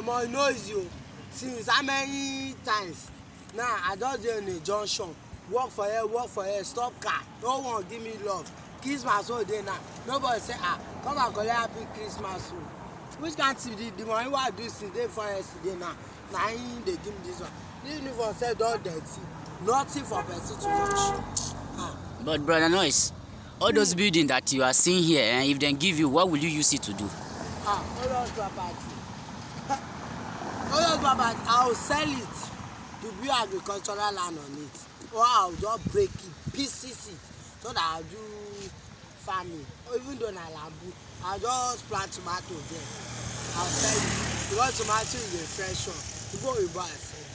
Omo, you know you since how many times now I just dey in a junction, work for here, stop car, no one give me love. Christmas wey dey now, nobody say come and collect happy Christmas o. Which kind thing the money wey I do since day before yesterday now, na him dey give me this one. This uniform sef don dirty, nothing for person to wash. But brother Noise, all those buildings that you are seeing here, if they give you, what will you use it to do? All those property. All those property, I will sell it to build agricultural land on it. Or I will just break it, pieces it, so that I will do farming. Or even though na lambu, I will just plant tomato there. I will sell it. Because tomato is a fresh one. Before we buy, I sell it.